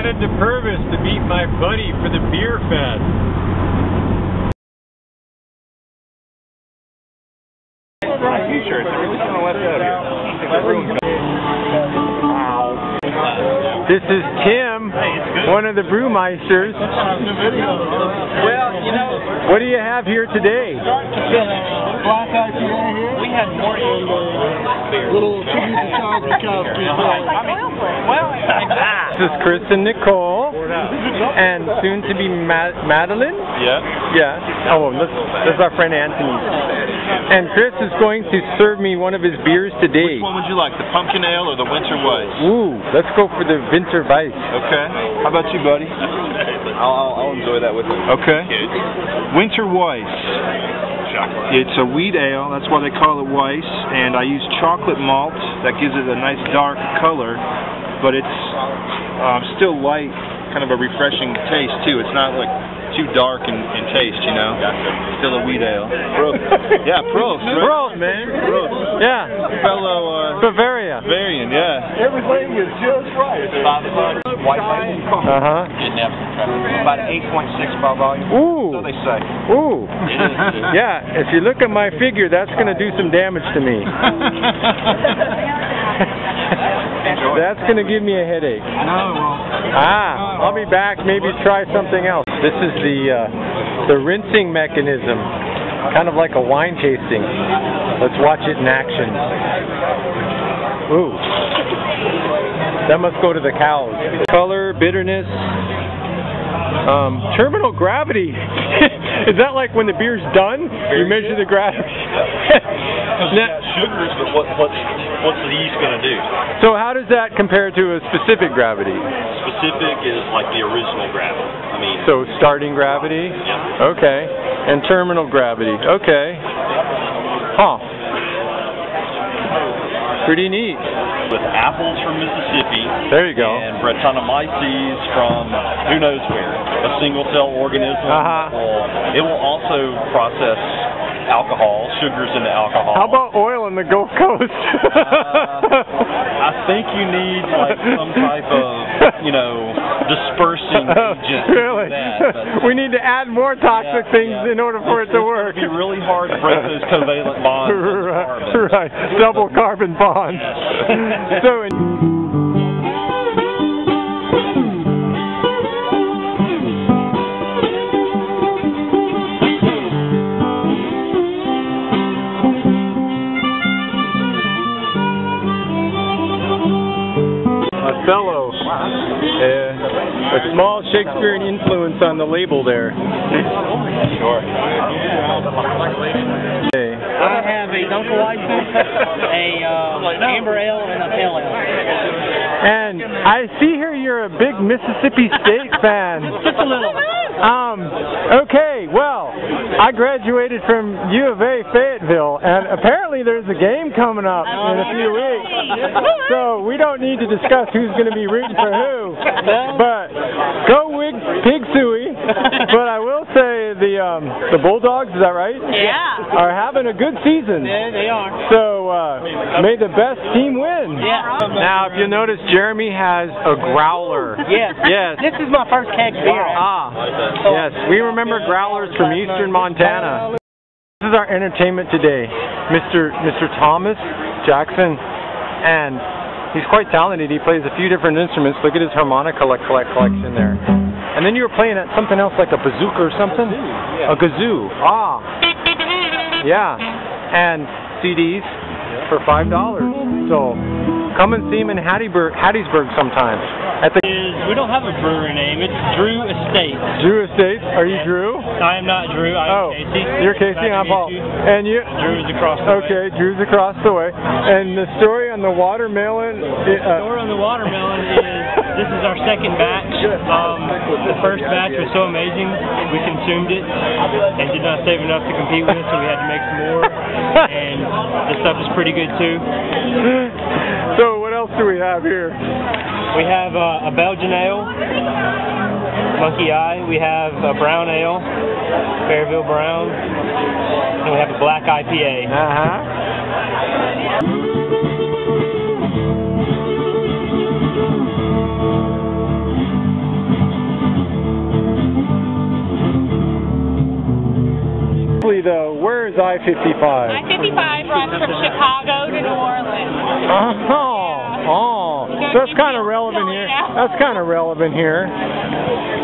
headed to Purvis to meet my buddy for the beer fest. My t-shirts, I really kind of left out here. This is Tim, one of the brewmeisters. Well, you know, what do you have here today? Black IPA here. We had more Little tribute to Charles Bukowski. This is Chris and Nicole, and soon to be Madeline. Yeah. Oh, this is our friend Anthony. And Chris is going to serve me one of his beers today. Which one would you like, the pumpkin ale or the winter weiss? Ooh, let's go for the winter weiss. Okay. How about you, buddy? I'll enjoy that with him. Okay. Winter weiss. It's a wheat ale, that's why they call it weiss, and I use chocolate malt. That gives it a nice dark color, but it's still light, kind of a refreshing taste too. It's not like too dark in taste, you know. Still a wheat ale. Prost. Yeah, Prost. Right? Prost, man. Prost. Yeah. Fellow Bavaria. Bavarian, yeah. Everything is just right. White label. Didn't have some traffic. About an 8.6 by volume. Ooh. So they say. Ooh. Yeah, if you look at my figure, that's going to do some damage to me. That's going to give me a headache. I'll be back, maybe try something else. This is the rinsing mechanism, kind of like a wine tasting. Let's watch it in action. Ooh. That must go to the cows. Color, bitterness, terminal gravity. Is that like when the beer's done, you measure the gravity? Sugars, but what's the yeast going to do? So how does that compare to a specific gravity? Specific is like the original gravity. I mean. So starting gravity? Yeah. Okay. And terminal gravity. Okay. Huh. Pretty neat. With apples from Mississippi. There you go. And Brettanomyces from who knows where. A single cell organism. It will also process alcohol, sugars into alcohol. How about oil in the Gulf Coast? I think you need like some type of, dispersing agent. Really? To do that, we need to add more toxic things in order for it to work. It would be really hard to break those covalent bonds. Right. Double carbon bonds. So. Othello. A small Shakespearean influence on the label there. Sure. Okay. I have a Dunkel license, a amber ale, and a pale ale. And I see here you're a big Mississippi State fan. Just a little. Okay, well, I graduated from U of A Fayetteville, and apparently there's a game coming up in a few weeks. So we don't need to discuss who's going to be rooting for who. But go Wig Pig Suey. But I will say the Bulldogs, is that right? Yeah. Are having a good season. Yeah, they are. So may the best team win. Yeah. Now, if you notice, Jeremy has a growler. Yes. Yes. This is my first keg beer. Yes, we remember growlers from eastern Montana. This is our entertainment today, Mr. Thomas Jackson, and he's quite talented. He plays a few different instruments. Look at his harmonica collection there. And then you were playing at something else like a bazooka or something? A kazoo. Yeah. And CDs for $5. So come and see him in Hattiesburg sometime. We don't have a brewery name. It's Drew Estates. Drew Estates? Are you Drew? I am not Drew. I'm Casey. You're Casey. I'm Paul. And you? Drew is across the way. Okay, Drew's across the way. And the story on the watermelon. The story on the watermelon is this is our second batch. The first batch was so amazing, we consumed it and did not save enough to compete with it, so we had to make some more. And the stuff is pretty good too. So what else do we have here? We have a Belgian ale, Monkey Eye. We have a brown ale, Fairville Brown, and we have a black IPA. I-55? I-55 runs from Chicago to New Orleans. So that's kind of relevant here. That's kind of relevant here.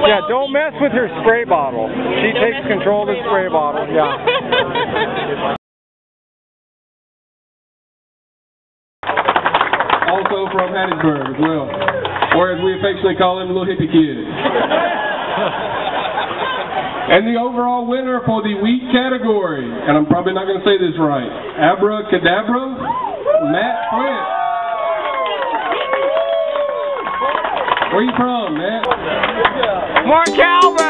Well, yeah, don't mess with her spray bottle. She takes control of the spray bottle. Yeah. Also from Hattiesburg as well, or as we affectionately call him, Little Hippie Kid. And the overall winner for the wheat category, and I'm probably not going to say this right, Abracadabra, Matt Flint. Where you from, Matt? Mark Calvin!